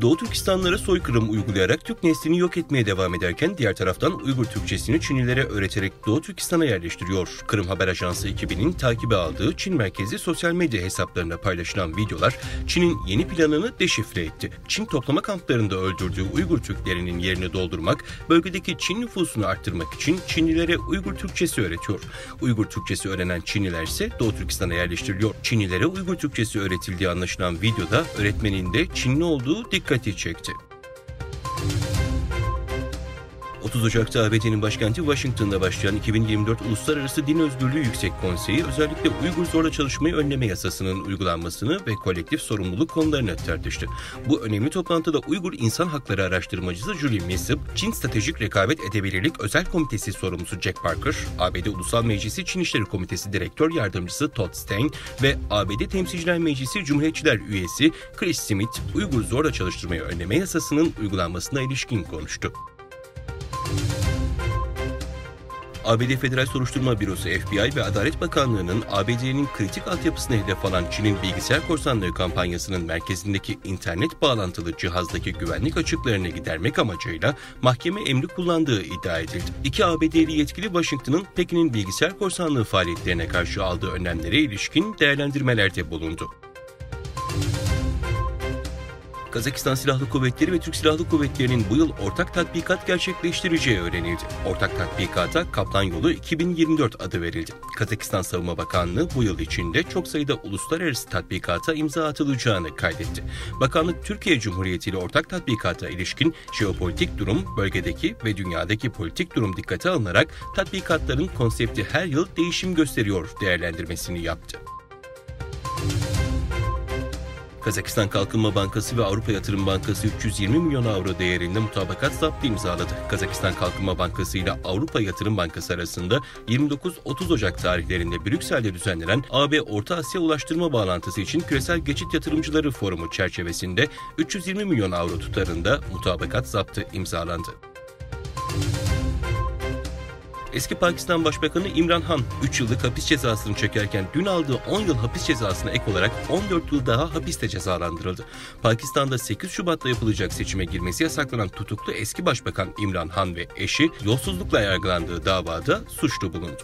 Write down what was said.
Doğu Türkistanlılara soykırım uygulayarak Türk neslini yok etmeye devam ederken diğer taraftan Uygur Türkçesini Çinlilere öğreterek Doğu Türkistan'a yerleştiriyor. Kırım Haber Ajansı ekibinin takibe aldığı Çin merkezli sosyal medya hesaplarına paylaşılan videolar Çin'in yeni planını deşifre etti. Çin toplama kamplarında öldürdüğü Uygur Türklerinin yerini doldurmak, bölgedeki Çin nüfusunu arttırmak için Çinlilere Uygur Türkçesi öğretiyor. Uygur Türkçesi öğrenen Çinliler ise Doğu Türkistan'a yerleştiriliyor. Çinlilere Uygur Türkçesi öğretildiği anlaşılan videoda öğretmenin de Çinli olduğu dikkati çekti. 30 Ocak'ta ABD'nin başkenti Washington'da başlayan 2024 Uluslararası Din Özgürlüğü Yüksek Konseyi özellikle Uygur zorla çalışmayı önleme yasasının uygulanmasını ve kolektif sorumluluk konularını tartıştı. Bu önemli toplantıda Uygur İnsan Hakları Araştırmacısı Julie Millsap, Çin Stratejik Rekabet Edebilirlik Özel Komitesi sorumlusu Jack Parker, ABD Ulusal Meclisi Çin İşleri Komitesi Direktör Yardımcısı Todd Stein ve ABD Temsilciler Meclisi Cumhuriyetçiler üyesi Chris Smith, Uygur zorla çalıştırmayı önleme yasasının uygulanmasına ilişkin konuştu. ABD Federal Soruşturma Bürosu FBI ve Adalet Bakanlığı'nın ABD'nin kritik altyapısına hedef alan Çin'in bilgisayar korsanlığı kampanyasının merkezindeki internet bağlantılı cihazdaki güvenlik açıklarını gidermek amacıyla mahkeme emri kullandığı iddia edildi. İki ABD'li yetkili Washington'ın Pekin'in bilgisayar korsanlığı faaliyetlerine karşı aldığı önlemlere ilişkin değerlendirmelerde bulundu. Kazakistan Silahlı Kuvvetleri ve Türk Silahlı Kuvvetleri'nin bu yıl ortak tatbikat gerçekleştireceği öğrenildi. Ortak tatbikata Kaplan Yolu 2024 adı verildi. Kazakistan Savunma Bakanlığı bu yıl içinde çok sayıda uluslararası tatbikata imza atılacağını kaydetti. Bakanlık, Türkiye Cumhuriyeti ile ortak tatbikata ilişkin jeopolitik durum, bölgedeki ve dünyadaki politik durum dikkate alınarak tatbikatların konsepti her yıl değişim gösteriyor değerlendirmesini yaptı. Kazakistan Kalkınma Bankası ve Avrupa Yatırım Bankası 320 milyon avro değerinde mutabakat zaptı imzaladı. Kazakistan Kalkınma Bankası ile Avrupa Yatırım Bankası arasında 29-30 Ocak tarihlerinde Brüksel'de düzenlenen AB Orta Asya Ulaştırma Bağlantısı için Küresel Geçit Yatırımcıları Forumu çerçevesinde 320 milyon avro tutarında mutabakat zaptı imzalandı. Eski Pakistan Başbakanı İmran Han, 3 yıllık hapis cezasını çekerken dün aldığı 10 yıl hapis cezasına ek olarak 14 yıl daha hapiste cezalandırıldı. Pakistan'da 8 Şubat'ta yapılacak seçime girmesi yasaklanan tutuklu eski Başbakan İmran Han ve eşi yolsuzlukla yargılandığı davada suçlu bulundu.